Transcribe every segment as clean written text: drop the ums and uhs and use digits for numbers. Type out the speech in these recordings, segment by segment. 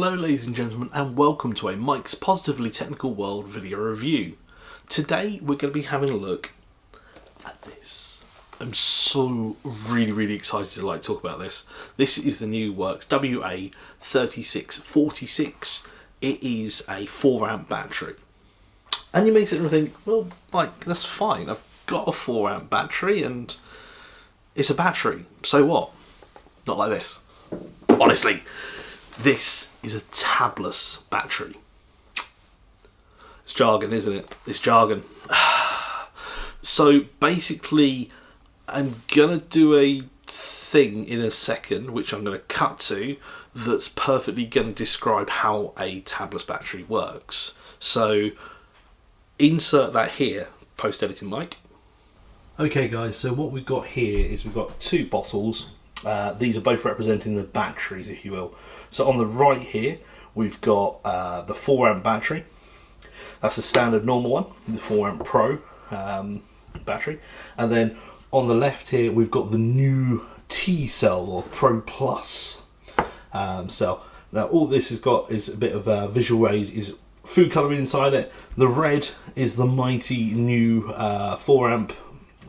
Hello ladies and gentlemen, and welcome to a Mike's Positively Technical World video review. Today we're going to be having a look at this. I'm so really excited to talk about this. This is the new Worx WA3646. It is a 4 amp battery. And you may sit there and think, well Mike, that's fine. I've got a 4 amp battery and it's a battery. So what? Not like this. Honestly. This is a tabless battery. It's jargon, isn't it? It's jargon. So basically, I'm gonna do a thing in a second, which I'm gonna cut to, that's perfectly gonna describe how a tabless battery works. So insert that here, post-editing Mike. Okay guys, so what we've got here is we've got two bottles. These are both representing the batteries, if you will. So on the right here, we've got the 4 amp battery. That's the standard normal one, the 4 amp Pro battery. And then on the left here, we've got the new T cell or Pro Plus cell. Now all this has got is a bit of a visual aid, is food colouring inside it. The red is the mighty new 4 amp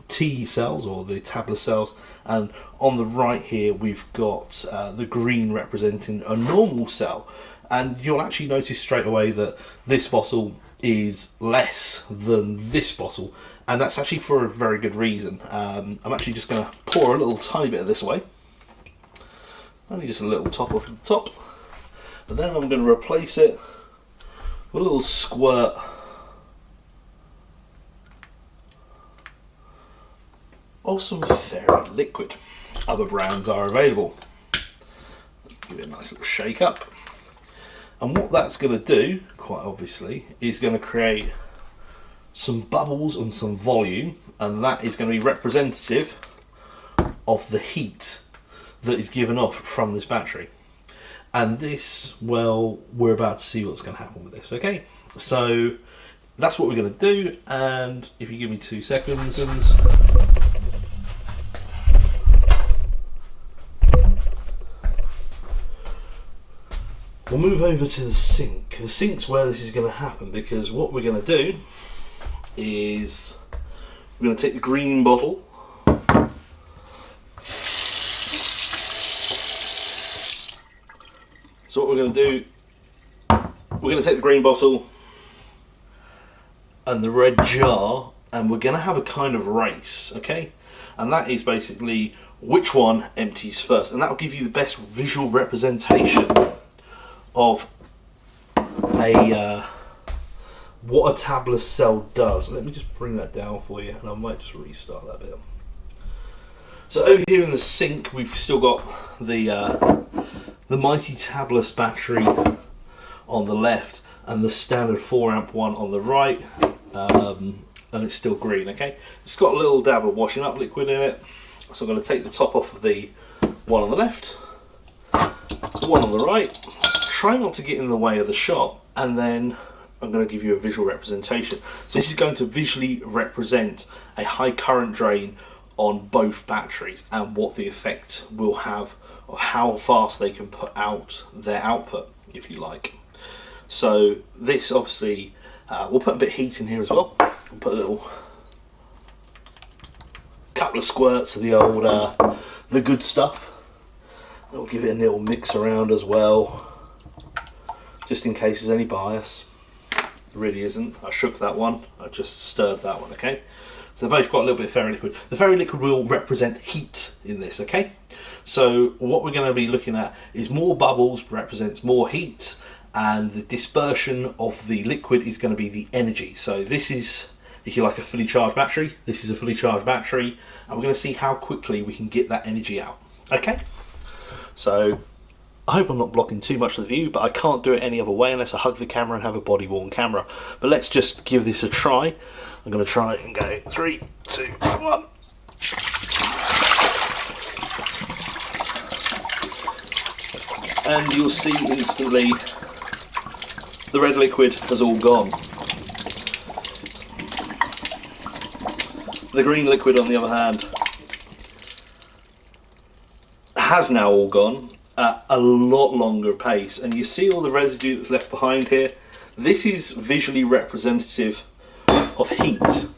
T cells or the tabless cells, and on the right here we've got the green representing a normal cell. And you'll actually notice straight away that this bottle is less than this bottle, and that's actually for a very good reason. I'm actually just going to pour a little tiny bit of this away, only just a little top off the top, and then I'm going to replace it with a little squirt or some fairy liquid. Other brands are available. Give it a nice little shake up. And what that's going to do, quite obviously, is going to create some bubbles and some volume, and that is going to be representative of the heat that is given off from this battery. And this, well, we're about to see what's going to happen with this, okay? So that's what we're going to do, and if you give me 2 seconds. We'll move over to the sink. The sink's where this is going to happen, because what we're going to do is we're going to take the green bottle, so what we're going to do, we're going to take the green bottle and the red jar, and we're going to have a kind of race, okay? And that is basically which one empties first, and that will give you the best visual representation of what a tabless cell does. Let me just bring that down for you, and I might just restart that bit. So over here in the sink, we've still got the mighty tabless battery on the left, and the standard 4 amp one on the right, and it's still green. Okay, it's got a little dab of washing up liquid in it, so I'm going to take the top off of the one on the left, the one on the right. Try not to get in the way of the shot, and then I'm going to give you a visual representation. So this is going to visually represent a high current drain on both batteries and what the effect will have of how fast they can put out their output, if you like. So this obviously, we'll put a bit of heat in here as well. We'll put a little couple of squirts of the old, the good stuff. We'll give it a little mix around as well, just in case there's any bias. There really isn't. I shook that one, I just stirred that one, okay? So they've both got a little bit of fairy liquid. The fairy liquid will represent heat in this, okay? So what we're going to be looking at is more bubbles represents more heat, and the dispersion of the liquid is going to be the energy. So this is, if you like, a fully charged battery. This is a fully charged battery, and we're going to see how quickly we can get that energy out, okay? So I hope I'm not blocking too much of the view, but I can't do it any other way unless I hug the camera and have a body worn camera. But let's just give this a try. I'm going to try and go 3, 2, 1. And you'll see instantly the red liquid has all gone. The green liquid, on the other hand, has now all gone, at a lot longer pace. And you see all the residue that's left behind here. This is visually representative of heat.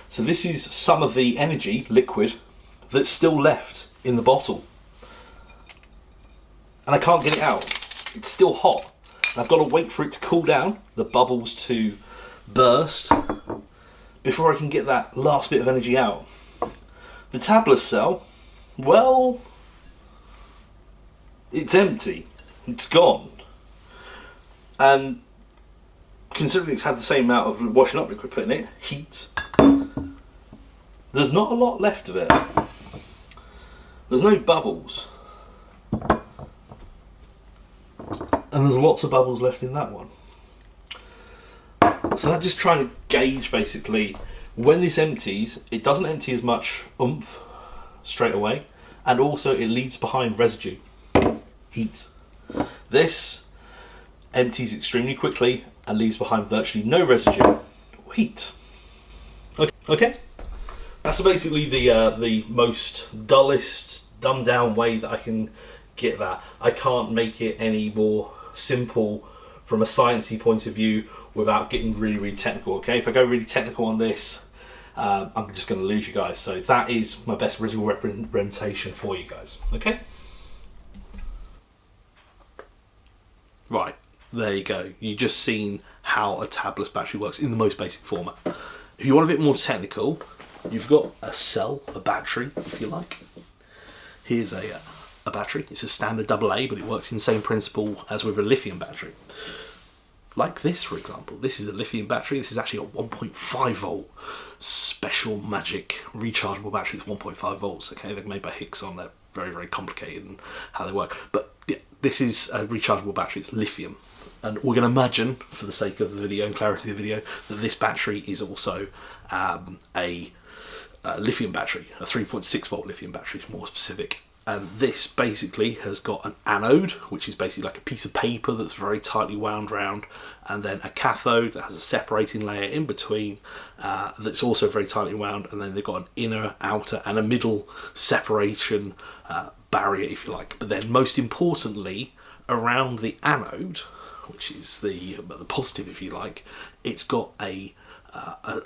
So this is some of the energy, liquid, that's still left in the bottle. And I can't get it out. It's still hot. And I've got to wait for it to cool down, the bubbles to burst, before I can get that last bit of energy out. The tabless cell, well, it's empty. It's gone. And considering it's had the same amount of washing up liquid put in it, heat, there's not a lot left of it. There's no bubbles. And there's lots of bubbles left in that one. So that's just trying to gauge basically when this empties, it doesn't empty as much oomph straight away, and also it leaves behind residue, heat. This empties extremely quickly and leaves behind virtually no residue, heat. Okay? That's basically the most dullest, dumbed down way that I can get that. I can't make it any more simple from a sciencey point of view without getting really, really technical. Okay, if I go really technical on this, I'm just going to lose you guys. So that is my best visual representation for you guys. Okay. Right, there you go. You just seen how a tabless battery works in the most basic format. If you want a bit more technical, you've got a cell, a battery, if you like. Here's a battery. It's a standard AA, but it works in the same principle as with a lithium battery. Like this, for example. This is a lithium battery. This is actually a 1.5 volt special magic rechargeable battery. It's 1.5 volts. Okay, they're made by Hickson. They're very, very complicated in how they work. But yeah, this is a rechargeable battery. It's lithium. And we're going to imagine, for the sake of the video and clarity of the video, that this battery is also a lithium battery, a 3.6 volt lithium battery, more specific. And this basically has got an anode, which is basically like a piece of paper that's very tightly wound round, and then a cathode that has a separating layer in between that's also very tightly wound, and then they've got an inner, outer and a middle separation barrier, if you like. But then most importantly, around the anode, which is the positive, if you like, it's got a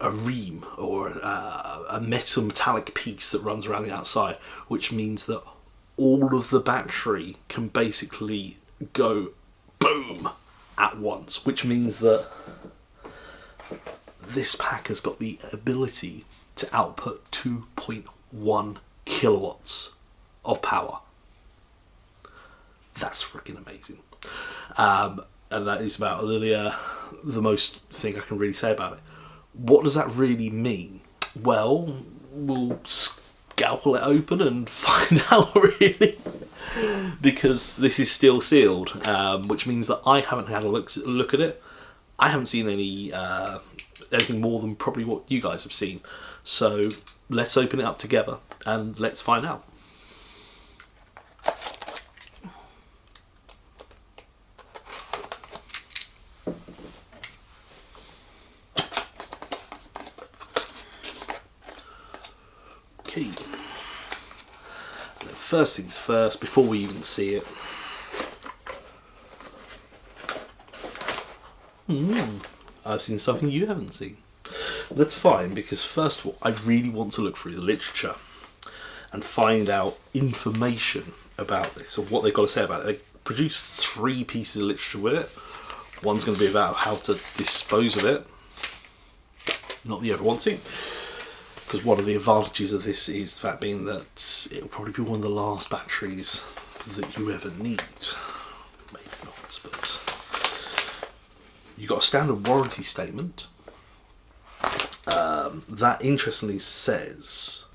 ream or a metallic piece that runs around the outside, which means that all of the battery can basically go boom at once, which means that this pack has got the ability to output 2.1 kilowatts of power. That's freaking amazing. And that is about the most thing I can really say about it. What does that really mean? Well, we'll scalpel it open and find out, really, because this is still sealed, which means that I haven't had a look at it. I haven't seen anything more than probably what you guys have seen. So let's open it up together and let's find out. Okay. First things first, before we even see it. I've seen something you haven't seen. That's fine, because first of all, I really want to look through the literature and find out information about this, or what they've got to say about it. They produced 3 pieces of literature with it. One's going to be about how to dispose of it. Not that you ever want to. Because one of the advantages of this is the fact being that it'll probably be one of the last batteries that you ever need. Maybe not, but you got a standard warranty statement. That interestingly says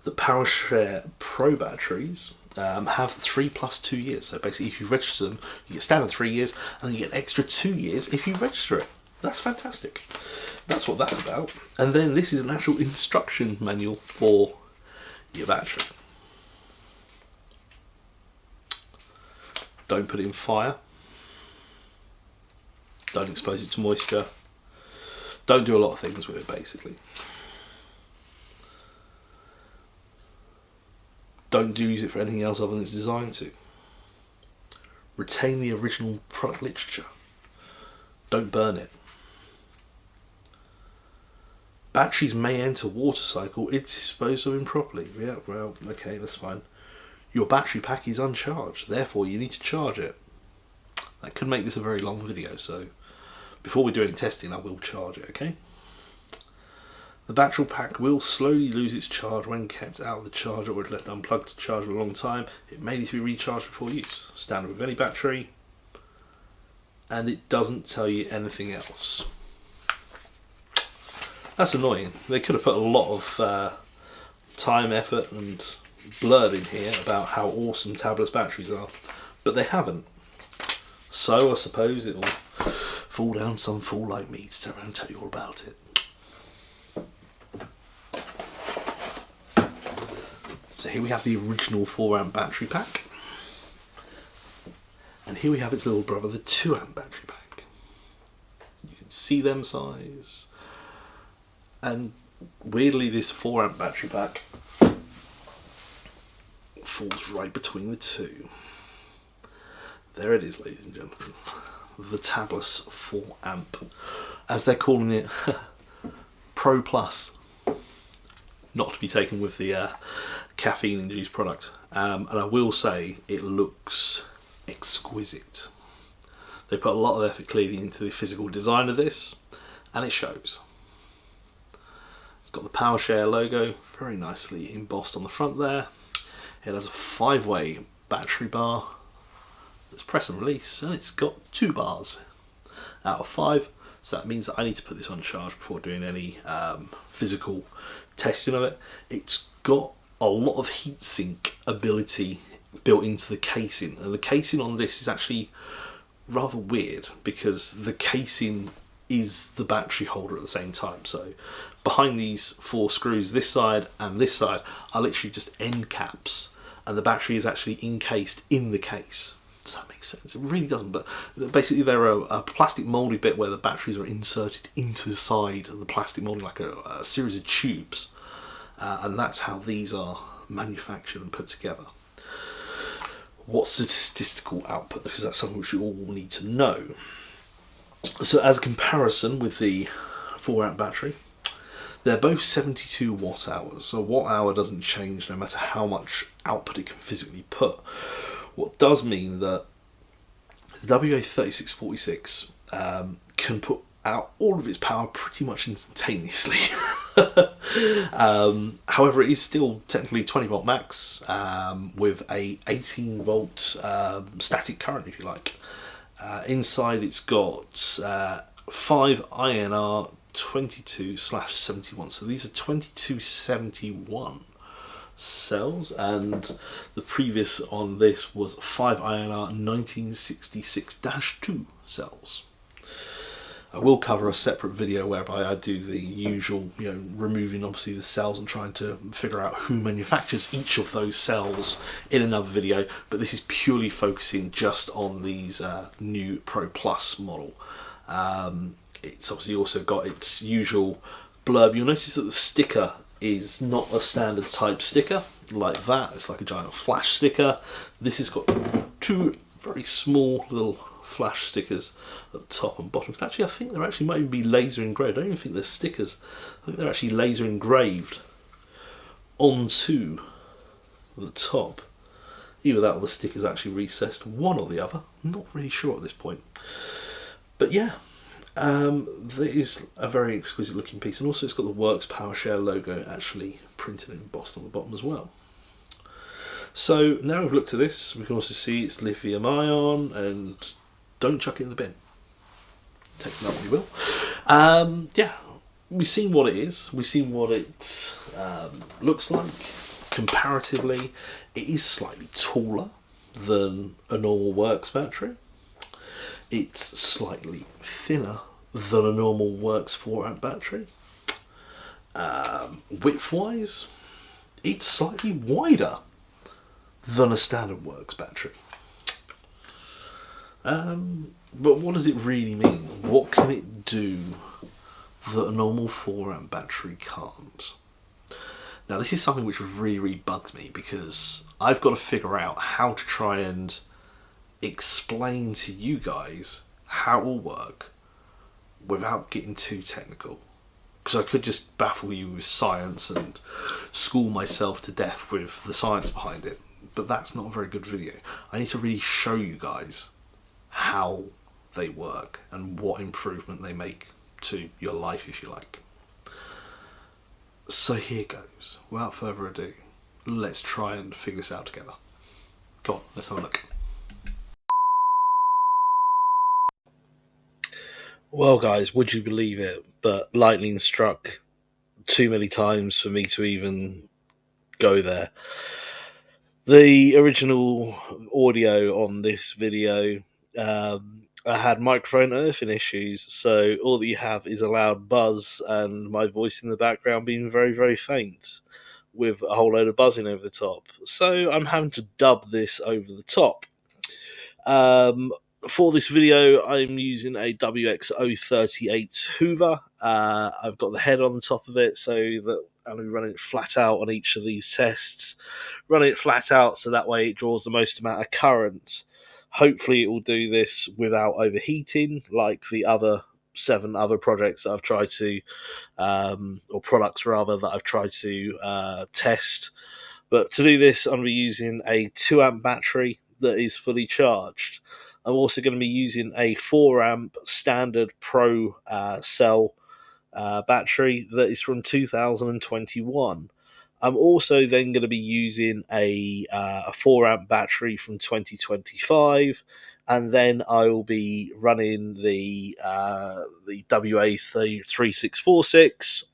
that PowerShare Pro batteries have 3 + 2 years. So basically, if you register them, you get standard 3 years, and then you get an extra 2 years if you register it. That's fantastic. That's what that's about. And then this is an actual instruction manual for your battery. Don't put it in fire. Don't expose it to moisture. Don't do a lot of things with it, basically. Don't use it for anything else other than it's designed to. Retain the original product literature. Don't burn it. Batteries may enter water cycle if disposed of improperly. Yeah, well, okay, that's fine. Your battery pack is uncharged, therefore you need to charge it. That could make this a very long video, so before we do any testing, I will charge it, okay? The battery pack will slowly lose its charge when kept out of the charger or left unplugged to charge a long time. It may need to be recharged before use. Standard with any battery, and it doesn't tell you anything else. That's annoying. They could have put a lot of time, effort and blurb in here about how awesome Tabless batteries are, but they haven't. So I suppose it will fall down some fool like me to turn around and tell you all about it. So here we have the original 4 amp battery pack, and here we have its little brother, the 2 amp battery pack. You can see them size, and weirdly this 4 amp battery pack falls right between the two. There it is, ladies and gentlemen, the Tabless 4 amp, as they're calling it, Pro Plus, not to be taken with the caffeine induced product, and I will say it looks exquisite. They put a lot of effort clearly into the physical design of this, and it shows. It's got the PowerShare logo very nicely embossed on the front there. It has a 5-way battery bar that's press and release, and it's got 2 bars out of 5, so that means that I need to put this on charge before doing any physical testing of it. It's got a lot of heatsink ability built into the casing, and the casing on this is actually rather weird because the casing is the battery holder at the same time. So behind these 4 screws, this side and this side, are literally just end caps, and the battery is actually encased in the case. Does that make sense? It really doesn't, but basically they're a plastic moulded bit where the batteries are inserted into the side of the plastic moulding, like a series of tubes, and that's how these are manufactured and put together. What's the statistical output? Because that's something which you all need to know. So as a comparison with the 4 amp battery, they're both 72 watt hours. So watt hour doesn't change no matter how much output it can physically put. What does mean that the WA3646 can put out all of its power pretty much instantaneously. However, it is still technically 20 volt max with a 18 volt static current, if you like. Inside it's got 5 INR 22/71, so these are 2271 cells, and the previous on this was 5 INR 1966-2 cells. I will cover a separate video whereby I do the usual, removing obviously the cells and trying to figure out who manufactures each of those cells in another video, but this is purely focusing just on these new Pro Plus model. It's obviously also got its usual blurb. You'll notice that the sticker is not a standard type sticker like that. It's like a giant flash sticker. This has got 2 very small little flash stickers at the top and bottom. Actually, I think they actually might even be laser engraved. I don't even think they're stickers. I think they're actually laser engraved onto the top. Either that or the sticker's actually recessed, one or the other. I'm not really sure at this point. But yeah, there is a very exquisite looking piece, and also it's got the Worx PowerShare logo actually printed and embossed on the bottom as well. So now we've looked at this, we can also see it's lithium ion, and don't chuck it in the bin. Take it up when you will. Yeah, we've seen what it is, we've seen what it looks like. Comparatively, it is slightly taller than a normal Worx battery. It's slightly thinner than a normal Worx 4 amp battery. Width wise, it's slightly wider than a standard Worx battery. But what does it really mean? What can it do that a normal 4 amp battery can't? Now this is something which really bugs me, because I've got to figure out how to try and explain to you guys how it will work without getting too technical. Because I could just baffle you with science and school myself to death with the science behind it. But that's not a very good video. I need to really show you guys how they work and what improvement they make to your life, if you like. So here goes. Without further ado, let's try and figure this out together. Go on, let's have a look. Well, guys, would you believe it? But lightning struck too many times for me to even go there. The original audio on this video, I had microphone earthing issues, so all that you have is a loud buzz and my voice in the background being very, very faint with a whole load of buzzing over the top. So I'm having to dub this over the top. For this video, I'm using a WX038 hoover. I've got the head on the top of it so that I'm running it flat out on each of these tests. Running it flat out so that way it draws the most amount of current. Hopefully it will do this without overheating like the other 7 other projects that I've tried to, or products rather, that I've tried to test. But to do this, I'm going to be using a 2 amp battery that is fully charged. I'm also going to be using a 4 amp standard Pro cell battery that is from 2021. I'm also then going to be using a 4 amp battery from 2025, and then I will be running the WA3646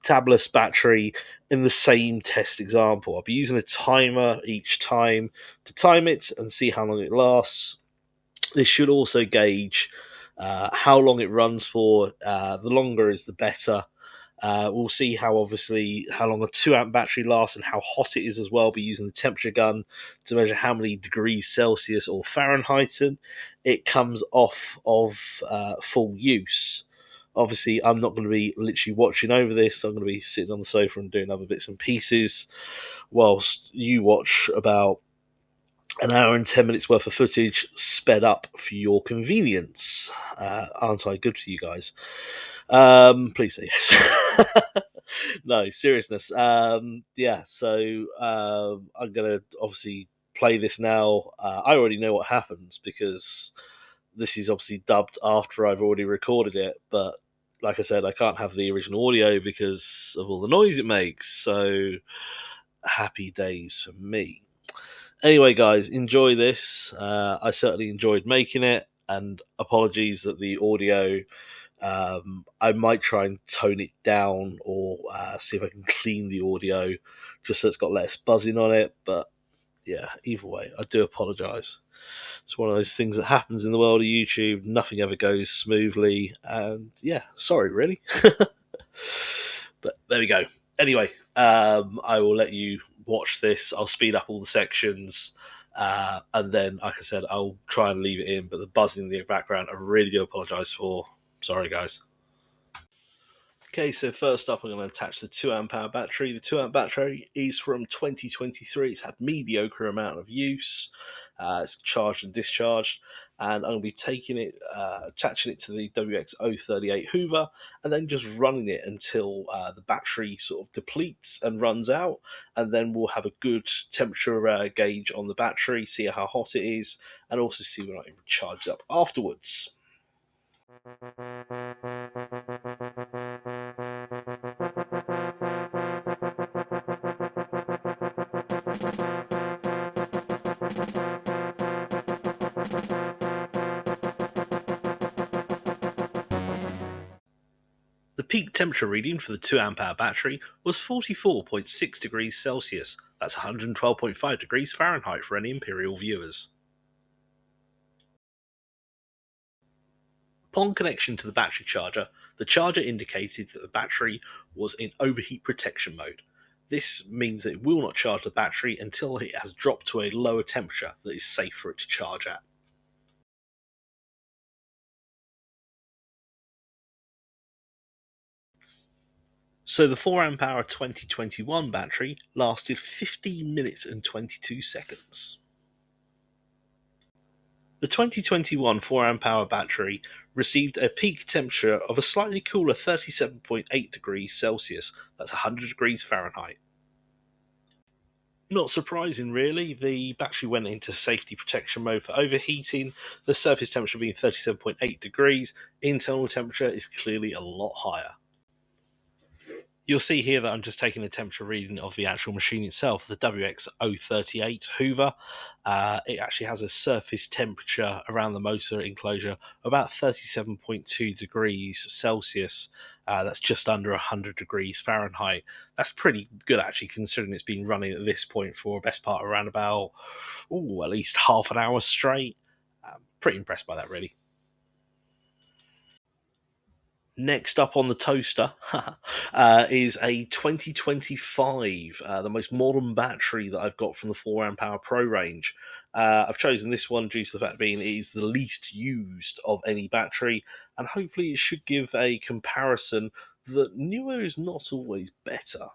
Tabless battery in the same test example. I'll be using a timer each time to time it and see how long it lasts. This should also gauge how long it runs for. The longer is the better. We'll see how long a 2 amp battery lasts and how hot it is as well. We'll be using the temperature gun to measure how many degrees Celsius or Fahrenheit it comes off of full use. Obviously, I'm not going to be literally watching over this. I'm going to be sitting on the sofa and doing other bits and pieces whilst you watch about an hour and 10 minutes worth of footage sped up for your convenience. Aren't I good for you guys? Please say yes. No, seriousness. So I'm going to obviously play this now. I already know what happens because this is obviously dubbed after I've already recorded it. But like I said, I can't have the original audio because of all the noise it makes. So happy days for me. Anyway, guys, enjoy this. I certainly enjoyed making it, and apologies that the audio, I might try and tone it down or see if I can clean the audio just so it's got less buzzing on it. But yeah, either way, I do apologise. It's one of those things that happens in the world of YouTube. Nothing ever goes smoothly, and yeah, sorry, really. But there we go. Anyway, I will let you watch this. I'll speed up all the sections, and then, like I said, I'll try and leave it in. But the buzzing in the background, I really do apologise for. Sorry, guys. Okay, so first up, I'm going to attach the 2 amp hour battery. The 2 amp battery is from 2023. It's had mediocre amount of use. It's charged and discharged, and I'm going to be taking it, attaching it to the WX038 hoover, and then just running it until the battery sort of depletes and runs out, and then we'll have a good temperature gauge on the battery, see how hot it is, and also see when I can charge it up afterwards. The peak temperature reading for the 2 amp hour battery was 44.6 degrees Celsius. That's 112.5 degrees Fahrenheit for any Imperial viewers. Upon connection to the battery charger, the charger indicated that the battery was in overheat protection mode. This means that it will not charge the battery until it has dropped to a lower temperature that is safe for it to charge at. So the 4 amp hour 2021 battery lasted 15 minutes and 22 seconds. The 2021 4 amp hour battery received a peak temperature of a slightly cooler 37.8 degrees Celsius, that's 100 degrees Fahrenheit. Not surprising, really. The battery went into safety protection mode for overheating, the surface temperature being 37.8 degrees, internal temperature is clearly a lot higher. You'll see here that I'm just taking a temperature reading of the actual machine itself, the WX038 hoover. It actually has a surface temperature around the motor enclosure of about 37.2 degrees Celsius. That's just under 100 degrees Fahrenheit. That's pretty good, actually, considering it's been running at this point for a best part around about, at least half an hour straight. Pretty impressed by that, really. Next up on the toaster is a 2025, the most modern battery that I've got from the 4 amp hour Pro range. I've chosen this one due to the fact being it is the least used of any battery, and hopefully it should give a comparison that newer is not always better.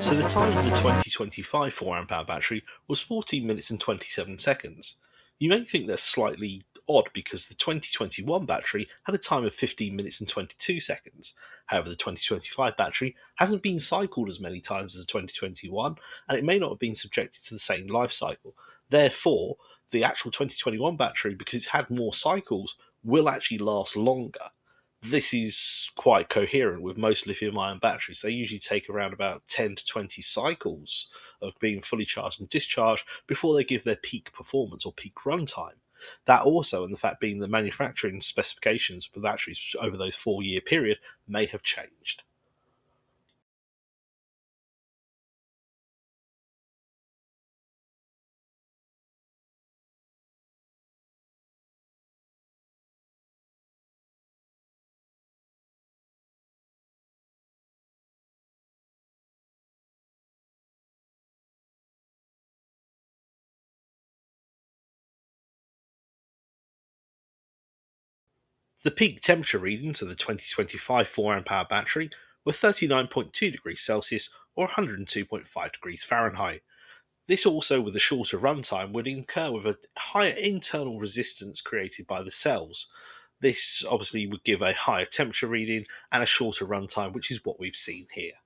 So the time of the 2025 4 amp hour battery was 14 minutes and 27 seconds. You may think that's slightly odd because the 2021 battery had a time of 15 minutes and 22 seconds. However, the 2025 battery hasn't been cycled as many times as the 2021, and it may not have been subjected to the same life cycle. Therefore, the actual 2021 battery, because it's had more cycles, will actually last longer. This is quite coherent with most lithium-ion batteries. They usually take around about 10 to 20 cycles of being fully charged and discharged before they give their peak performance or peak runtime. That also, and the fact being the manufacturing specifications for batteries over those 4-year period may have changed. The peak temperature readings of the 2025 4 amp hour battery were 39.2 degrees Celsius or 102.5 degrees Fahrenheit. This also, with a shorter runtime, would incur with a higher internal resistance created by the cells. This obviously would give a higher temperature reading and a shorter runtime, which is what we've seen here.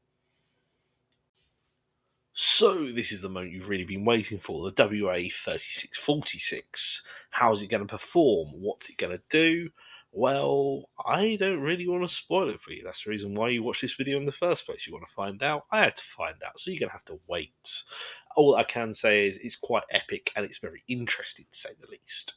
So this is the moment you've really been waiting for, the WA3646. How's it going to perform? What's it going to do? Well, I don't really want to spoil it for you. That's the reason why you watched this video in the first place. You want to find out? I had to find out, so you're going to have to wait. All I can say is it's quite epic and it's very interesting, to say the least.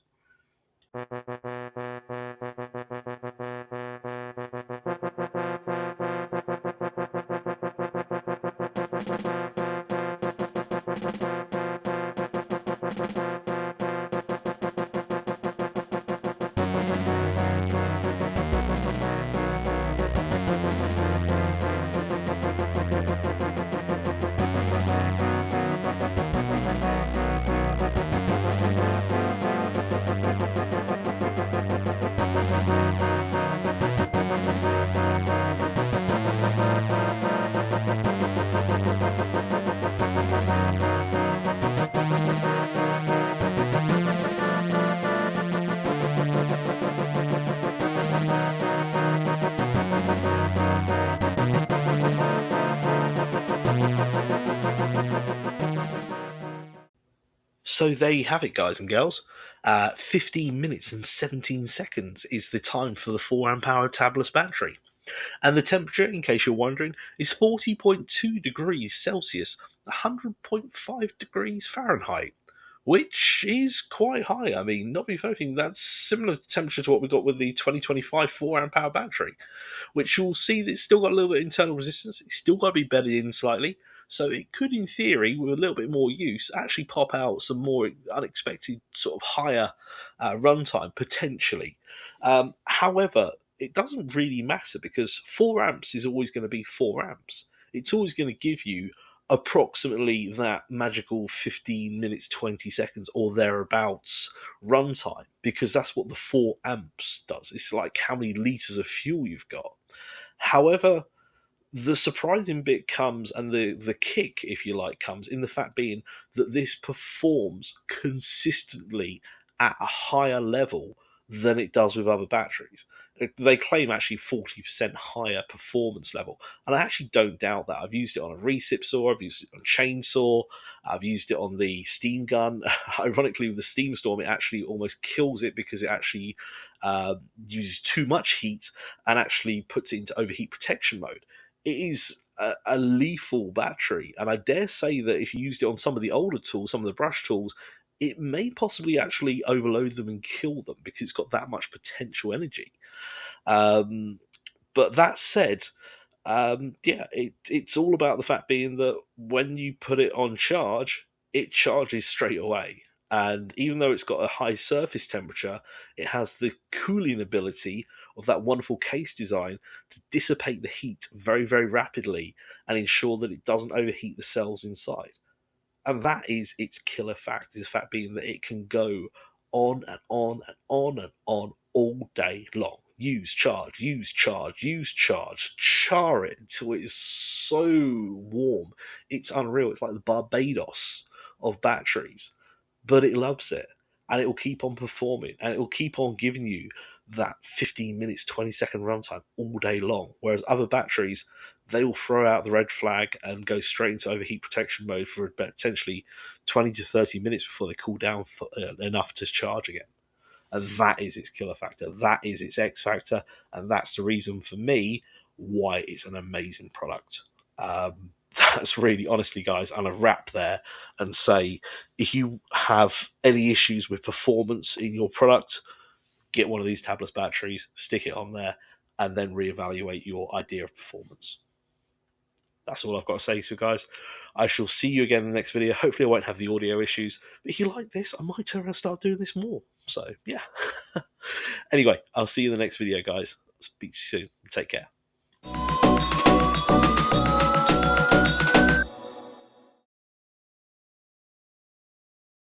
So there you have it, guys and girls. 15 minutes and 17 seconds is the time for the 4 amp hour tabless battery. And the temperature, in case you're wondering, is 40.2 degrees Celsius, 100.5 degrees Fahrenheit. which is quite high. I mean, not be anything, that's similar temperature to what we got with the 2025 4 amp hour battery, which you'll see that it's still got a little bit of internal resistance. It's still got to be bedded in slightly. So it could, in theory, with a little bit more use, actually pop out some more unexpected sort of higher runtime, potentially. However, it doesn't really matter because 4 amps is always going to be 4 amps. It's always going to give you approximately that magical 15 minutes 20 seconds or thereabouts runtime, because that's what the 4 amps does. It's like how many litres of fuel you've got. However, the surprising bit comes, and the kick, if you like, comes in the fact being that this performs consistently at a higher level than it does with other batteries. They claim actually 40% higher performance level, and I actually don't doubt that. I've used it on a recip saw, I've used it on a chainsaw, I've used it on the steam gun. Ironically, with the steam storm, it actually almost kills it because it actually uses too much heat and actually puts it into overheat protection mode. It is a lethal battery, and I dare say that if you used it on some of the older tools, some of the brush tools, it may possibly actually overload them and kill them because it's got that much potential energy. But that said, it's all about the fact being that when you put it on charge, it charges straight away. And even though it's got a high surface temperature, it has the cooling ability of that wonderful case design to dissipate the heat very, very rapidly and ensure that it doesn't overheat the cells inside. And that is its killer fact, is the fact being that it can go on and on and on and on all day long. Use, charge, use, charge, use, charge, char it until it is so warm. It's unreal. It's like the Barbados of batteries, but it loves it, and it will keep on performing, and it will keep on giving you that 15 minutes, 20-second runtime all day long. Whereas other batteries, they will throw out the red flag and go straight into overheat protection mode for potentially 20 to 30 minutes before they cool down enough to charge again. And that is its killer factor. That is its X factor. And that's the reason for me why it's an amazing product. That's really, honestly, guys, I'm going to wrap there and say, if you have any issues with performance in your product, get one of these Tabless batteries, stick it on there, and then reevaluate your idea of performance. That's all I've got to say to you guys. I shall see you again in the next video. Hopefully I won't have the audio issues. But if you like this, I might turn around and start doing this more. So, yeah. Anyway, I'll see you in the next video, guys. Speak to you soon. Take care.